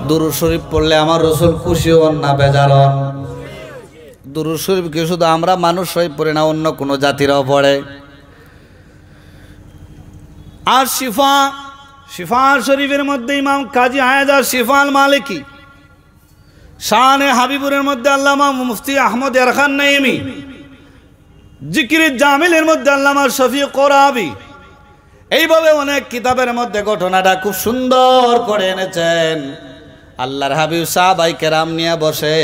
দুরূদ শরীফ পড়লে আমার রাসূল খুশি হন না বেজার হন? দুরূদ শরীফ কি শুধু আমরা মানুষই পড়ে না, অন্য কোনো জাতিরাও পড়ে? আর শিফা শরীফের মধ্যে ইমাম কাজী হায়দার শিফা আল মালিকি, শানে হাবিবুরের মধ্যে আল্লামা মুফতি আহমদ এরখান নাইমি, জিকিরে জামিলের মধ্যে আল্লামা শফিক কোরাবি, এইভাবে অনেক কিতাবের মধ্যে ঘটনাটা খুব সুন্দর করে এনেছেন। আল্লাহর হাবিব সাহাবাই কেরাম নিয়ে বসে,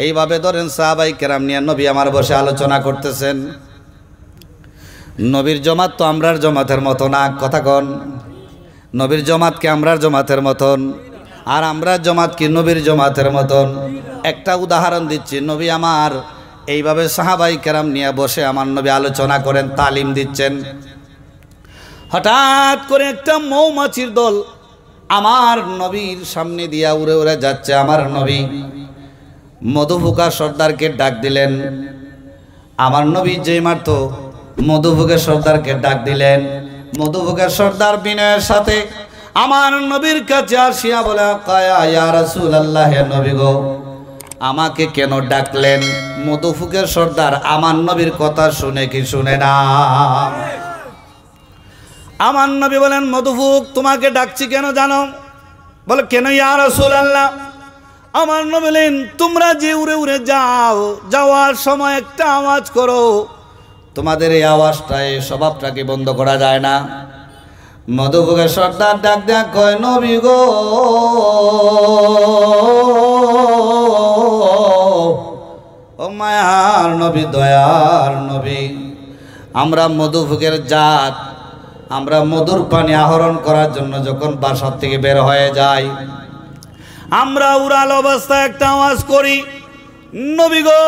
এইভাবে ধরেন সাহাবাই কেরাম নিয়ে নবী আমার বসে আলোচনা করতেছেন। নবীর জমাত তো আমরার জমাতের মতো না, কথা কন। নবীর জমাত কি আমরার জমাতের মতন? আর আমরা জমাত কি নবীর জমাতের মতন? একটা উদাহরণ দিচ্ছি। নবী আমার এইভাবে সাহাবাই কেরাম নিয়ে বসে আমার নবী আলোচনা করেন, তালিম দিচ্ছেন। হঠাৎ করে একটা মৌমাছির দল আমার নবীর সামনে দিয়া উড়ে উড়ে যাচ্ছে। আমার নবী মধুফুকা সর্দারকে ডাক দিলেন। আমার নবী যেই মারতো মধুফুকের সর্দারকে ডাক দিলেন। মধুফুকের সর্দার বিনয়ের সাথে আমার নবীর কাছে আসিয়া বলে, কায়া ইয়া রাসূলুল্লাহ, হে নবী গো, আমাকে কেন ডাকলেন? মধুফুকের সর্দার আমার নবীর কথা শুনে কি শুনে না? আমার নবী বলেন, মধুফুক, তোমাকে ডাকছি কেন জানো? বলে, কেন ইয়া রাসূলুল্লাহ? আমার নবী বলেন, তোমরা যে উড়ে উড়ে যাও, যাওয়ার সময় একটা আওয়াজ করো। তোমাদের এই আওয়াজটা, এই স্বভাবটাকে বন্ধ করা যায় না। মধুফুকের সর্দার ডাক দেয়া কয়, নবী গো, ও মায়ার নবী, দয়ার নবী, আমরা মধুফুকের জাত, আমরা মধুর পানি আহরণ করার জন্য যখন বাসার থেকে বের হয়ে যাই, আমরা উড়াল অবস্থায় একটা আওয়াজ করি। নবী গো,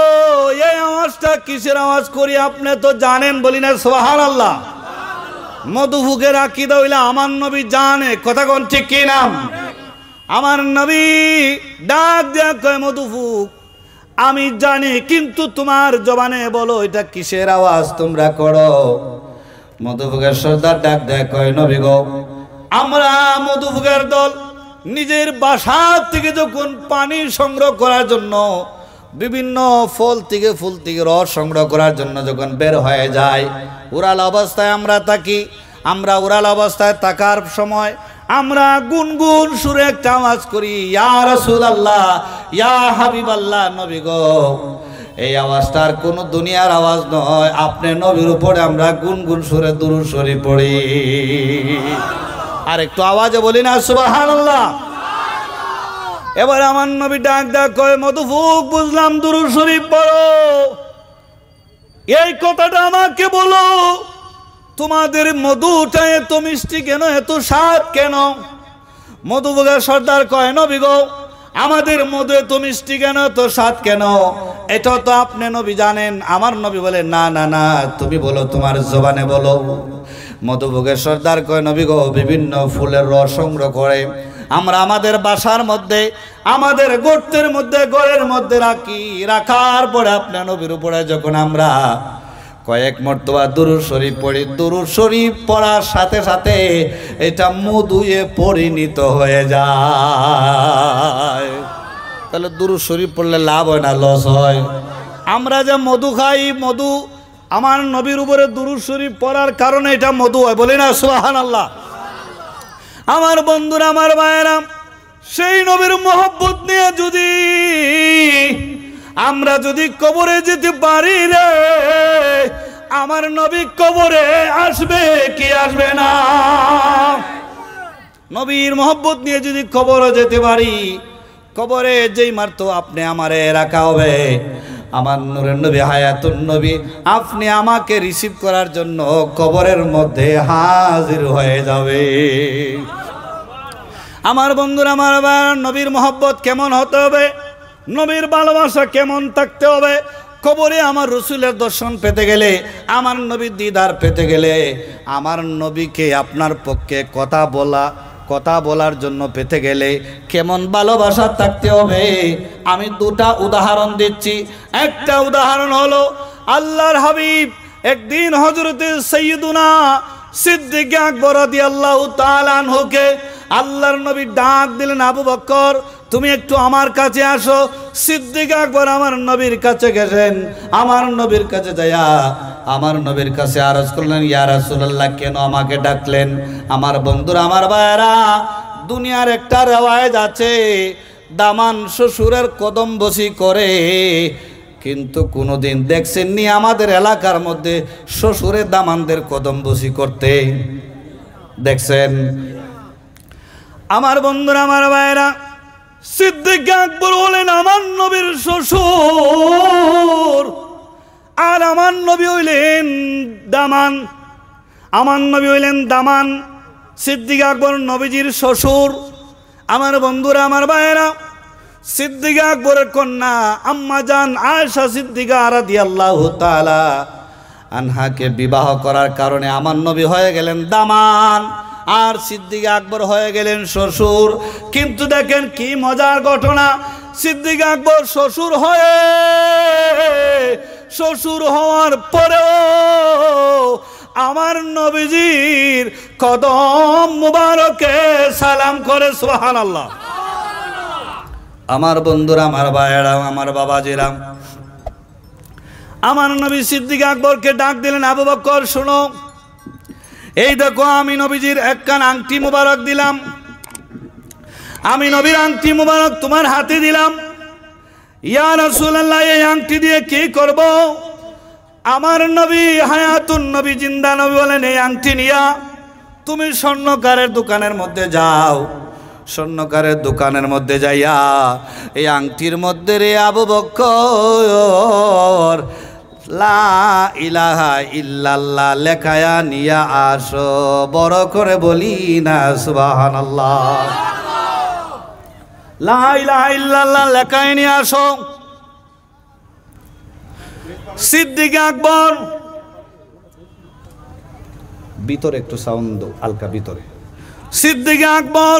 এই আওয়াজটা কিসের আওয়াজ করি আপনি তো জানেন? বলি না সুবহানাল্লাহ। মধুফুকের আকীদা হইলা আমার নবী জানে, কথা কোন ঠিক কি না? আমার নবী ডাক দেয়া কয়, মধুফুক, আমি জানি, কিন্তু তোমার জবানে বলো এটা কিসের আওয়াজ তোমরা করো। মধুফুকের সর্দার ডাক দেয়া কয়, নবী গো, আমরা মধুফুকের দল নিজের বাসা থেকে যখন পানি সংগ্রহ করার জন্য, বিভিন্ন ফল থেকে ফুল থেকে রস সংগ্রহ করার জন্য যখন বের হয়ে যায়, উড়াল অবস্থায় আমরা থাকি। আমরা উড়াল অবস্থায় থাকার সময় আমরা গুনগুন সুরে একটা আওয়াজ করি, ইয়া রাসূলুল্লাহ, ইয়া হাবিবাল্লাহ, নবী গো। এই আওয়াজটার কোন দুনিয়ার আওয়াজ নয়, আপনি নবীর উপরে আমরা গুনগুন সুরে দুরূদ শরীফ পড়ি। আর একটু আওয়াজে বলি না সুবহানাল্লাহ। এবার আমার নবী ডাক ডাক কয়, মধুফুক, বুঝলাম দুরূদ শরীফ পড়ো, এই কথাটা আমাকে বলো, তোমাদের মধুটা এত মিষ্টি কেন, এত স্বাদ কেন? মধুফুকের সর্দার কয়, নবী গো, আমাদের মধু এত মিষ্টি কেন, এত স্বাদ কেন, এটা তো আপনি নবী জানেন। আমার নবী বলে, না না না, তুমি বলো, তোমার জবানে বলো। মধুফুকের সর্দার কয়, নবী গো, বিভিন্ন ফুলের রস সংগ্রহ করে আমরা আমাদের বাসার মধ্যে, আমাদের গর্তের মধ্যে, ঘরের মধ্যে রাখি। রাখার পরে আপনার নবীর উপরে যখন আমরা কয়েক মর্তবা দুরূদ শরীফ পড়ি, দুরূদ শরীফ পড়ার সাথে সাথে এটা মধুয়ে পরিণত হয়ে যায়। তাহলে দুরূদ শরীফ পড়লে লাভ হয় না লস হয়? আমরা যে মধু খাই, মধু আমার নবীর উপরে দুরূদ শরীফ পড়ার কারণে এটা মধু হয়, বলি না সুবহানাল্লাহ। আমার বন্ধুরা, আমার ভাইয়েরা, সেই নবীর মহব্বত নিয়ে যদি আমরা যদি কবরে যেতে পারি রে, আমার নবী কবরে আসবে কি আসবে না? নবীর মহব্বত নিয়ে যদি কবরে যেতে পারি, কবরে যেই মারতো আপনি আমারে রাখা হবে। আমার নূরের নবী, হায়াতুন নবী, আপনি আমাকে রিসিভ করার জন্য কবরের মধ্যে হাজির হয়ে যাবে। আমার বন্ধুরা, আমার নবীর মহব্বত কেমন হতে হবে, নবীর ভালোবাসা কেমন থাকতে হবে? কবরে আমার রসুলের দর্শন পেতে গেলে, আমার নবীর দিদার পেতে গেলে, আমার নবীকে আপনার পক্ষে কথা বলার জন্য পেতে গেলে কেমন ভালোবাসা থাকতে হবে? আমি দুটা উদাহরণ দিচ্ছি। একটা উদাহরণ হলো, আল্লাহর হাবিব একদিন হযরতে সাইয়্যিদুনা সিদ্দিক আকবর রাদিয়াল্লাহু তাআলা আনহুকে আল্লাহর নবী ডাক দিলেন, আবু বকর তুমি একটু আমার কাছে আসো। সিদ্দিক আকবর আমার নবীর কাছে গেছেন। আমার নবীর কাছে যাইয়া আমার নবীর কাছে আরজ করলেন, ইয়া রাসূলুল্লাহ কেন আমাকে ডাকলেন? আমার বন্ধুরা, আমার ভাইয়েরা, দুনিয়ার একটা রেওয়াজ আছে, দামান শ্বশুরের কদম বসি করে, কিন্তু কোনোদিন দেখছেননি আমাদের এলাকার মধ্যে শ্বশুরের দামানদের কদম বসি করতে? দেখছেন? আমার বন্ধুরা, আমার ভাইয়েরা, সিদ্দিক আকবর হলেন আমার নবীর শ্বশুর, আর আমার নবী হইলেন দামান। আমার নবী হইলেন দামান, সিদ্দিক আকবর নবীজির শ্বশুর। আমার বন্ধুরা, আমার ভাইয়েরা, সিদ্দিক আকবরের কন্যা আম্মা জান আয়েশা সিদ্দিকা রাদিয়াল্লাহু তাআলা আনহাকে বিবাহ করার কারণে আমার নবী হয়ে গেলেন দামান, আর সিদ্দিক আকবর হয়ে গেলেন শ্বশুর। কিন্তু দেখেন কি মজার ঘটনা, সিদ্দিক আকবর শ্বশুর হওয়ার পরেও আমার নবীজির কদম মুবারকে সালাম করে, সুবহানাল্লাহ। আমার বন্ধুরা, আমার ভাইয়েরা, আমার বাবাজিরা, আমার নবী সিদ্দিক আকবরকে ডাক দিলেন, আবু বকর শোনো, এই দেখো আমি নবীজির একখান আংটি মুবারক দিলাম, আমি নবীর আংটি মুবারক তোমার হাতে দিলাম। ইয়া রাসূলুল্লাহ এই আংটি দিয়ে কি করব? আমার নবী হায়াতুন নবী, জিন্দা নবী বলেন, এই আংটি নিয়া তুমি স্বর্ণকারের দোকানের মধ্যে যাও, স্বর্ণকারের দোকানের মধ্যে যাইয়া এই আংটির মধ্যে রে আবু বকর লা ইলাহা ইল্লাল্লাহ লেখায়া নিয়া আসো। বড় করে বলি না সুবহানাল্লাহ। লা ইলাহা ইল্লাল্লাহ লেখায় নিয়ে আসো। সিদ্দিক আকবর, ভিতরে একটু সাউন্ড হালকা ভিতরে। সিদ্দিক আকবর,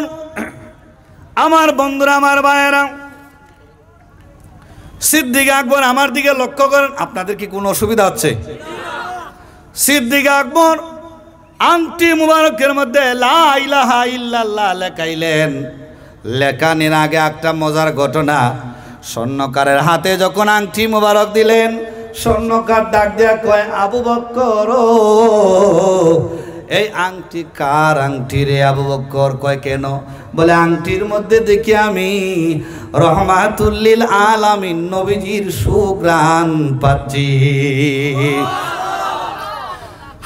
আমার বন্ধুরা, আমার ভাইয়েরা, সিদ্দিক আকবর আমার দিকে লক্ষ্য করেন। আপনাদের কি কোনো অসুবিধা হচ্ছে? সিদ্দিক আকবর আংটি মুবারকের মধ্যে লা ইলাহা ইল্লাল্লাহ লেখাইলেন। লেখানির আগে একটা মজার ঘটনা, স্বর্ণকারের হাতে যখন আংটি মুবারক দিলেন, স্বর্ণকার ডাক দেয়া কয়, আবু বকর এই আংটি কার আংটি রে? আবু বকর কয় কেন? বলে আংটির মধ্যে দেখি আমি রহমাতুল লিল আলামিন নবীজির সুঘ্রাণ পাচ্ছি।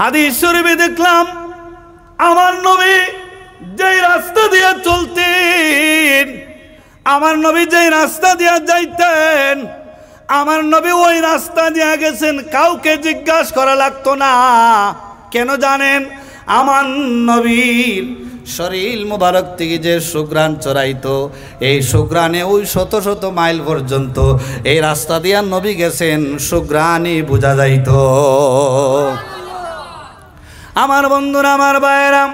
হাদিস শরীফে দেখলাম আমার নবী যেই রাস্তা দিয়ে চলতেন, আমার নবী যেই রাস্তা দিয়ে যাইতেন, আমার নবী ওই রাস্তা দিয়ে গেছেন, কাউকে জিজ্ঞাসা করা লাগতো না। কেন জানেন? আমার নবীর শরীর মুবারক থেকে যে সুঘ্রাণ চড়াইতো, এই সুঘ্রাণে ওই শত শত মাইল পর্যন্ত এই রাস্তা দিয়ে নবী গেছেন, সুঘ্রাণই বোঝা যাইত। আমার বন্ধুরা, আমার ভাইয়েরা,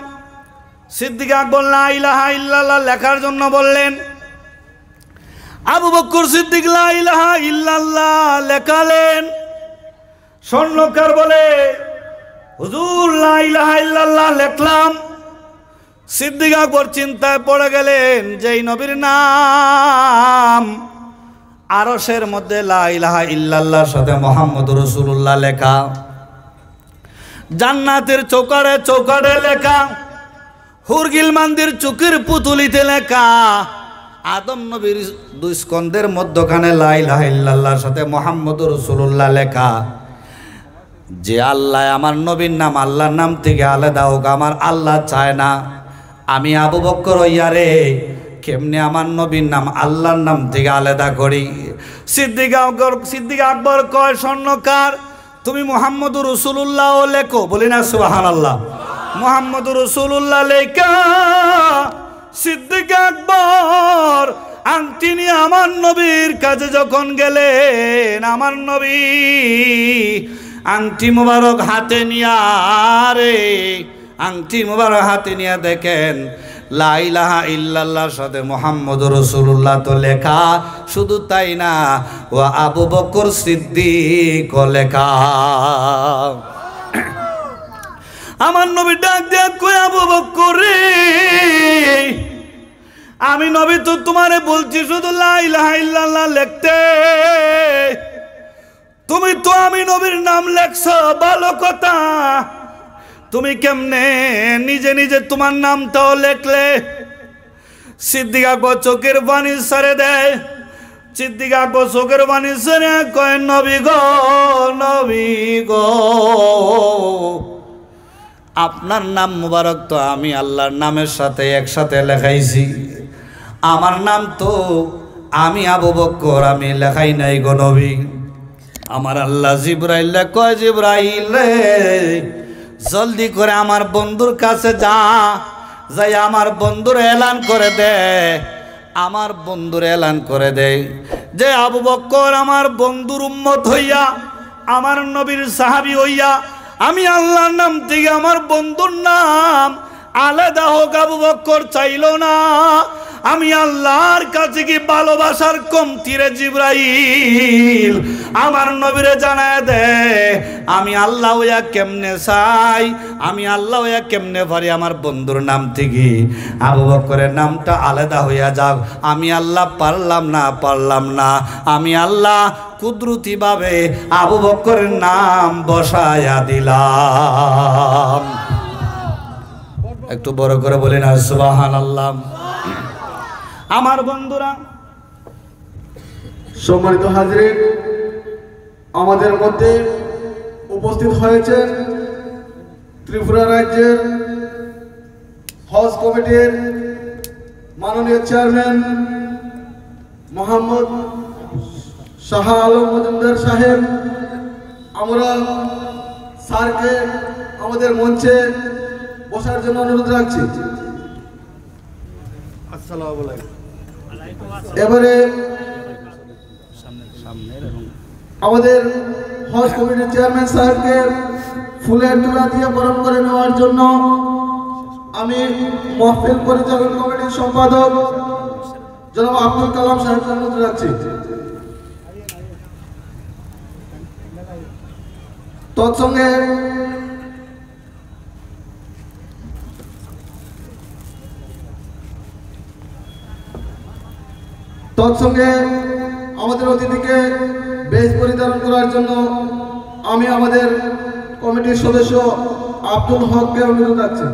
সিদ্দিক আকবর লা ইলাহা ইল্লাল্লাহ লেখার জন্য বললেন। আবু বকর সিদ্দিক লা ইলাহা ইল্লাল্লাহ লেখালেন। স্বর্ণকার বলে, হুজুর লা ইলাহা ইল্লাল্লাহ লিখলাম। সিদ্দিক আকবর চিন্তায় পড়ে গেলেন, যেই নবীর নাম আরশের মধ্যে লা ইলাহা ইল্লাল্লাহর সাথে মুহাম্মদুর রাসূলুল্লাহ লেখা, জান্নাতের চৌকারে চৌকারে লেখা, হুরগিল মান্দির চুকির পুতুলিতে লেখা, আদম নবীর দুই স্কন্ধের মধ্যখানে লা ইলাহা ইল্লাল্লাহর সাথে মুহাম্মদুর রাসূলুল্লাহ লেখা। যে আল্লাহ আমার নবীর নাম আল্লাহর নাম থেকে আলাদা হোক, আমার আল্লাহ চায় না। আমি আবু বকর হইয়ারে কেমনে আমার নবীর নাম আল্লাহর নাম থেকে আলাদা করি? সিদ্দিক আকবর কয়, স্বর্ণকার তুমি মুহাম্মদুর রাসূলুল্লাহ লেখো। বলি না সুবহানাল্লাহ। মুহাম্মদুর রাসূলুল্লাহ লেখা সিদ্দিক আকবর আংটি নিয়ে আমার নবীর কাছে যখন গেলেন, আমার নবী আংটি মুবারক হাতে নিয়া রে আংটি মুবারক হাতে নিয়ে দেখেন লা ইলাহা ইল্লাল্লাহর সাথে মুহাম্মদুর রাসূলুল্লাহ তো লেখা। শুধু তাই না, ও আবু বকর সিদ্দিক লেখা। আমার নবী ডাক দিয়া কই আবু বকর রে, আমি নবী তো তোমারে বলছি শুধু লা ইলাহা ইল্লাল্লাহ লিখতে, তুমি তো আমি নবীর নাম লেখছো ভালো কথা, তুমি কেমনে নিজে নিজে তোমার নামটাও লেখলে? সিদ্দিক আকবর চোখের পানি ছেড়ে দেয়। সিদ্দিক আকবর চোখের পানি ছেড়ে কয় নবী গো, নবী গো, আপনার নাম মুবারক তো আমি আল্লাহর নামের সাথে একসাথে লেখাইছি, আমার নাম তো আমি আবু বকর আমি লেখাই নাই গো নবী। আমার আল্লাহ জিবরাইল কয় জিবরাইল রে, জলদি করে আমার বন্ধুর কাছে যা, যাই আমার বন্ধুর এলান করে দে, আমার বন্ধুর এলান করে দে যে আবু বকর আমার বন্ধুর উম্মত হইয়া, আমার নবীর সাহাবী হইয়া আমি আল্লাহর নাম থেকে আমার বন্ধুর নাম আলাদা হোক আবু বকর চাইল না। আমি আল্লাহর কাছে কি ভালোবাসার কমতি রে জিবরাইল? আমার নবীরে জানায় দে আমি আল্লাহ হইয়া কেমনে চাই, আমি আল্লাহ হইয়া কেমনে পারি আমার বন্ধুর নাম থেকে আবু বকরের নামটা আলাদা হইয়া যাক। আমি আল্লাহ পারলাম না, আমি আল্লাহ কুদরতি ভাবে আবু বকরের নাম বসায়া দিলাম। একটু বড় করে বলেন সুবহানাল্লাহ। আমার বন্ধুরা, সম্মানিত হাজরিন, আমাদের মধ্যে উপস্থিত হয়েছেন ত্রিপুরা রাজ্যের হজ কমিটির মাননীয় চেয়ারম্যান মোহাম্মদ শাহ আলম মজুমদার সাহেব। আমরা স্যারকে আমাদের মঞ্চে বসার জন্য অনুরোধ রাখছি। আসসালামু আলাইকুম। এবারে আমাদের হজ কমিটির চেয়ারম্যান সাহেবকে ফুলের তোড়া দিয়ে বরণ করে নেওয়ার জন্য আমি মাহফিল পরিচালন কমিটির সম্পাদক জনাব আব্দুল কালাম সাহেবকে অনুরোধ রাখছি। তৎসঙ্গে আমাদের অতিথিকে বেশ পরিধান করার জন্য আমি আমাদের কমিটির সদস্য আব্দুল হককে অনুরোধ রাখছি।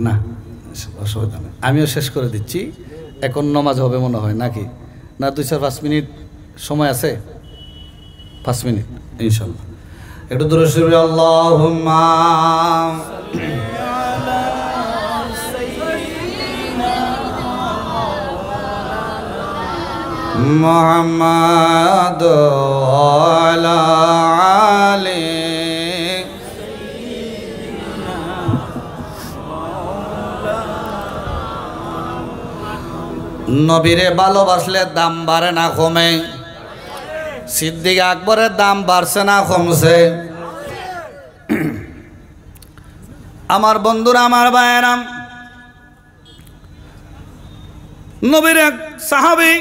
না অসুবিধা নেই, আমিও শেষ করে দিচ্ছি। এখন নমাজ হবে মনে হয় নাকি? না 2-5 মিনিট সময় আছে? 5 মিনিট ইনশাল্লাহ। একটু দূরে শুরু আল্লাহুম্মা মুহাম্মাদ ওয়ালা আলি নবীরে ভালোবাসলে দাম বাড়ে না কমে? সিদ্দিক আকবরের দাম বাড়ছে না কমছে? আমার বন্ধুরা, আমার ভাইয়েরাম, নবীর এক সাহাবী,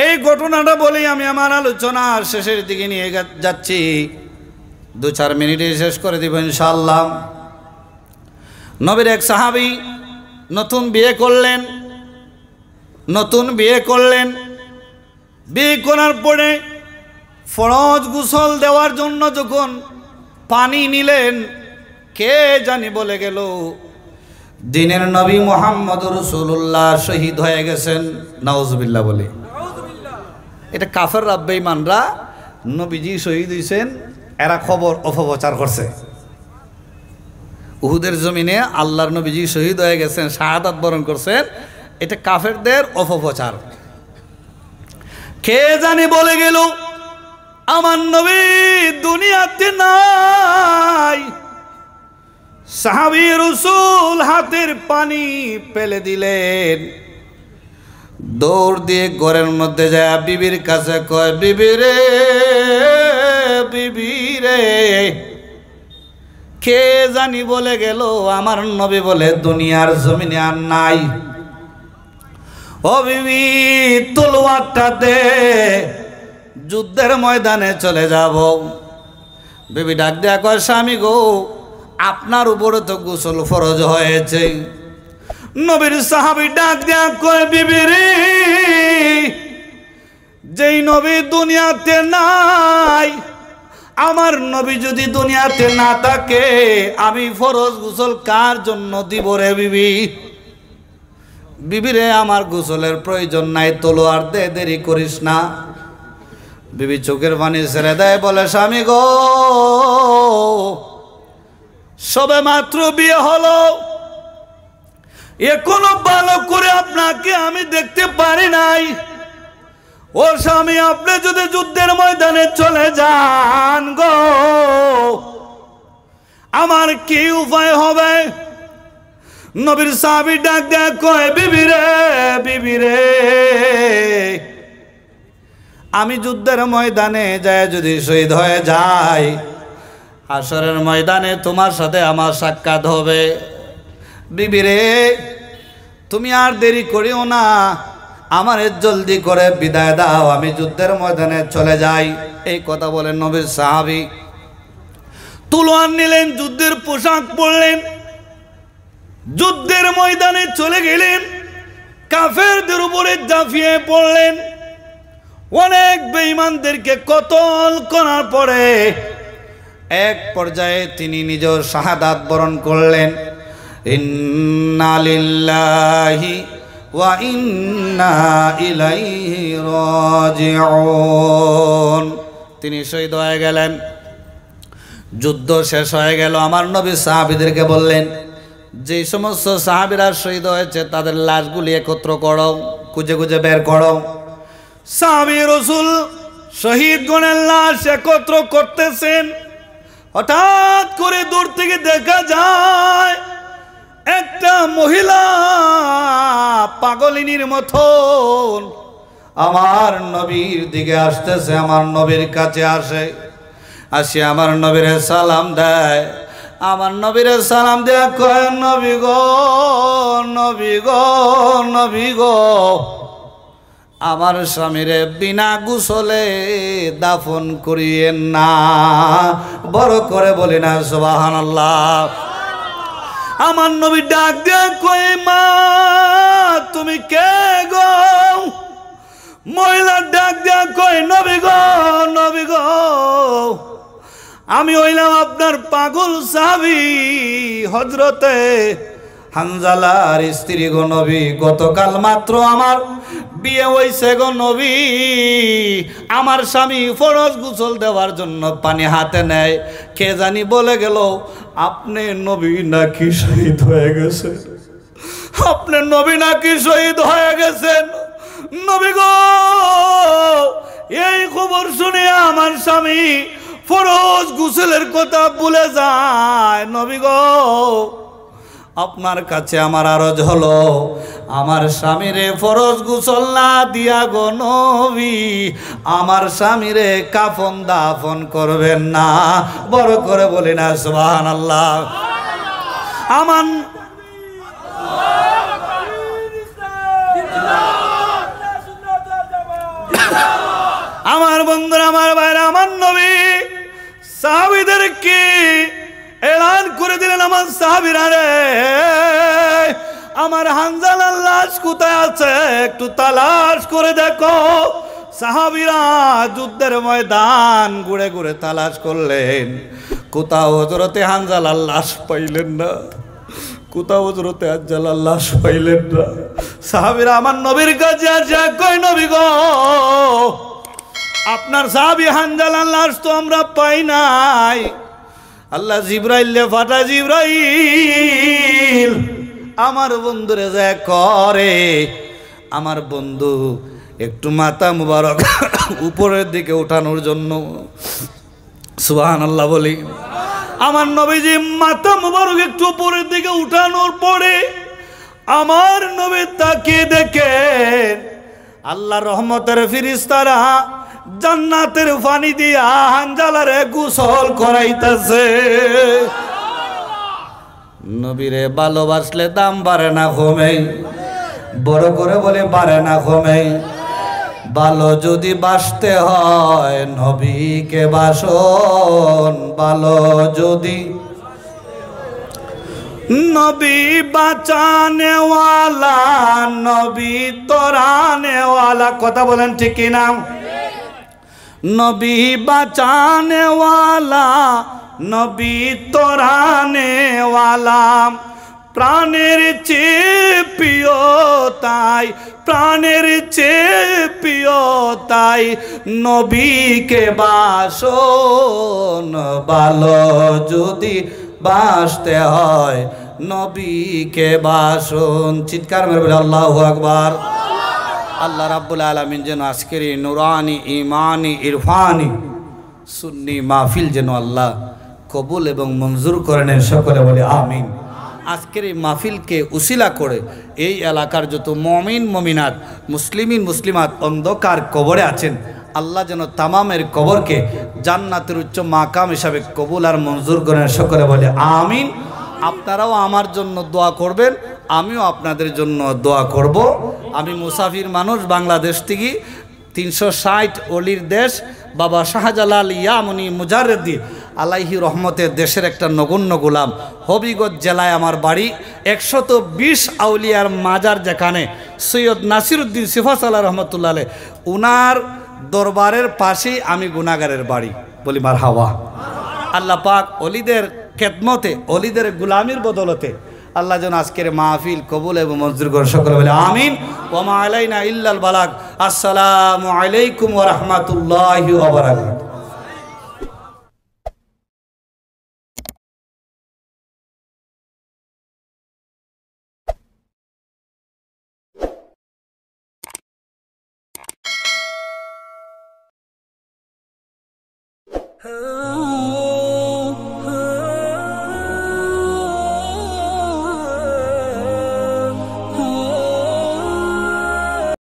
এই ঘটনাটা বলেই আমি আমার আলোচনা শেষের দিকে নিয়ে যাচ্ছি। 2-4 মিনিটে শেষ করে দিব ইনশাআল্লাহ। নবীর এক সাহাবী নতুন বিয়ে করলেন। বিয়ে করার পরে ফরজ গোসল দেওয়ার জন্য যখন পানি নিলেন, কে জানি বলে গেল দিনের নবী মুহাম্মদ রাসূলুল্লাহ শহীদ হয়ে গেছেন। নাউজুবিল্লাহ বলে। এটা কাফের বেঈমানরা নবীজি শহীদ হয়েছেন এরা খবর অপপ্রচার করছে। উহুদের জমিনে আল্লাহর নবীজি শহীদ হয়ে গেছেন, শাহাদাত বরণ করছেন, এটা কাফেরদের অপপ্রচার। কে জানি বলে গেল আমার নবী দুনিয়াতে নাই। সাহাবী রাসূল হাতের পানি ফেলে দিলেন, দৌড় দিয়ে ঘরের মধ্যে যায় বিবির কাছে কয়, বিবি রে, বিবি রে, কে জানি বলে গেল আমার নবী বলে দুনিয়ার জমিনে আর নাই। ও বিবি, তলোয়ারটা দে, যুদ্ধের ময়দানে চলে যাব। বিবি ডাক দেয়া কয়, স্বামী গো, আপনার উপরে তো গোসল ফরজ হয়েছে। নবীর সাহাবী ডাক দেয়া কয়, বিবি রে, যেই নবী দুনিয়াতে নাই, আমার নবী যদি দুনিয়াতে না থাকে আমি ফরজ গোসল কার জন্য দিব রে বিবি? বিবি রে, আমার গোসলের প্রয়োজন নাই, তলোয়ার দে, দেরি করিস না। বিবি চোখের পানি ছেড়ে দেয়, বলে, স্বামী গো, সবে মাত্র বিয়ে হলো, এখনো ভালো করে আপনাকে আমি দেখতে পারি নাই। ও স্বামী, আপনি যদি যুদ্ধের ময়দানে চলে যান গো, আমার কি উপায় হবে? নবীর সাহাবী ডাক দেয়া কয়, বিবি রে, বিবি রে, আমি যুদ্ধের ময়দানে যায় যদি শহীদ হয়ে যাই, হাসরের ময়দানে তোমার সাথে আমার সাক্ষাৎ হবে। বিবি রে, তুমি আর দেরি করিও না, আমারে জলদি করে বিদায় দাও, আমি যুদ্ধের ময়দানে চলে যাই। এই কথা বলেন নবীর সাহাবী। তলোয়ার নিলেন, যুদ্ধের পোশাক পরলেন, যুদ্ধের ময়দানে চলে গেলেন, কাফেরদের উপরে ঝাঁপিয়ে পড়লেন। অনেক বেঈমানদেরকে কতল করার পরে এক পর্যায়ে তিনি নিজের শাহাদাত বরণ করলেন। ইন্না লিল্লাহি ওয়া ইন্না ইলাইহি রাজিউন। তিনি শহীদ হয়ে গেলেন। যুদ্ধ শেষ হয়ে গেল। আমার নবী সাহাবীদেরকে বললেন, যে সমস্ত সাহাবীরা শহীদ হয়েছে তাদের লাশগুলি একত্র করো, খুঁজে খুঁজে বের করো। সাহাবী রাসূল শহীদগণের লাশ একত্র করতেছেন। হঠাৎ করে দূর থেকে দেখা যায় একটা মহিলা পাগলিনীর মতন আমার নবীর দিকে আসতেছে। আমার নবীর কাছে আসি আমার নবীরে সালাম দেয়। আমার নবীরে সালাম দেয়া কয়, নবী গো, নবী গো, নবী গো, আমার স্বামীরে বিনা গোসলে দাফন করিয়েন না। বড় করে বলি না সুবহানাল্লাহ। আমার নবী ডাক দেয়া কয়, মা তুমি কে গো? মহিলা ডাক দেয়া কয়, নবী গো, নবী গো, আমি হইলাম আপনার পাগল সাহাবী হযরতে হানজালার স্ত্রী গো নবী। গতকাল মাত্র আমার বিয়ে হইছে গো নবী। আমার স্বামী ফরজ গোসল দেওয়ার জন্য পানি হাতে নেয়, কে জানি বলে গেল আপনি নবী নাকি শহীদ হয়ে গেছেন, আপনি নবী নাকি শহীদ হয়ে গেছেন। নবী গো, এই খবর শুনে আমার স্বামী ফরজ গোসলের কথা ভুলে যায়। নবী গো, আপনার কাছে আমার আরজ হলো, আমার স্বামীরে ফরজ গোসল না দিয়া গো নবী, আমার স্বামীরে কাফন দাফন করবেন না। বড় করে বলি না সুবহানাল্লাহ। আমার বন্ধুরা, আমার ভাইরা, আমার নবী সাহাবীদেরকে এলান করে দিলেন, আমার সাহাবীরা রে, আমার হানজালার লাশ কোথায় আছে একটু তালাশ করে দেখো। সাহাবীরা যুদ্ধের ময়দান ঘুরে ঘুরে তালাশ করলেন, কোথাও হযরতে হানজালার লাশ পাইলেন না, কোথাও হযরতে হানজালার লাশ পাইলেন না। সাহাবীরা আমার নবীর কাছে আসে কই, নবী গো, আপনার সাহাবী হানজালার লাশ তো আমরা পাই নাই। আল্লাহ জিবরাইলে ফাটা জিবরাইল আমার বন্ধুরে যা করে, আমার বন্ধু একটু মাথা মুবারক উপরের দিকে উঠানোর জন্য সুবহানাল্লাহ বলি। আমার নবীজি মাথা মুবারক একটু উপরের দিকে উঠানোর পরে আমার নবী তাকিয়ে দেখেন আল্লাহর রহমতের ফেরেশতারা জান্নাতের পানি দিয়া হানজালারে গোসল করাইতেছে। নবীরে ভালোবাসলে দাম বাড়ে না কমে? বড় করে বলে বাড়ে না কমে? ভালো যদি বাসতে হয় নবীকে বাসন, ভালো যদি নবী বাঁচানেওয়ালা, নবী তরানেওয়ালা, কথা বলেন ঠিক কিনা? নবী বাঁচানেওয়ালা, নবী তরানেওয়ালা, প্রাণের চেয়ে প্রিয় তাই, প্রাণের চেয়ে প্রিয় তাই নবীকে বাসন, ভালো যদি বাসতে হয় নবীকে বাসন। চিৎকার মেরে বলে আল্লাহু আকবার। আল্লাহ রাব্বুল আলামিন যেন আজকের এই নুরানি ইমানি ইরফানি সুন্নি মাহফিল যেন আল্লাহ কবুল এবং মঞ্জুর করেন, সকলে বলে আমিন। আজকের এই মাহফিলকে উসিলা করে এই এলাকার যত মুমিন মুমিনাত, মুসলিমিন মুসলিমাত অন্ধকার কবরে আছেন, আল্লাহ যেন তামামের কবরকে জান্নাতের উচ্চ মাকাম হিসাবে কবুল আর মঞ্জুর করেন, সকলে বলে আমিন। আপনারাও আমার জন্য দোয়া করবেন, আমিও আপনাদের জন্য দোয়া করব। আমি মুসাফির মানুষ, বাংলাদেশ থেকে 360 অলির দেশ বাবা শাহজালাল ইয়ামনি মুজাররেদি আলাইহি রহমতের দেশের একটা নগণ্য গোলাম, হবিগঞ্জ জেলায় আমার বাড়ি। 120 আউলিয়ার মাজার যেখানে সৈয়দ নাসিরউদ্দিন সিফাত আলাহ রহমতুল্লাহ আলাইহি, উনার দরবারের পাশেই আমি গুনাহগারের বাড়ি। বলি মারহাবা। আল্লাহ পাক অলিদের খেদমতে, অলিদের গুলামির বদলতে আল্লাহ যেন আজকের মাহফিল কবুল এবং মঞ্জুর করে, সকলে বলে আমিন। ওয়া মা আলাইনা ইল্লাল বালাগ। আসসালামু আলাইকুম ওয়া রাহমাতুল্লাহি ওয়া বারাকাতুহু। Oh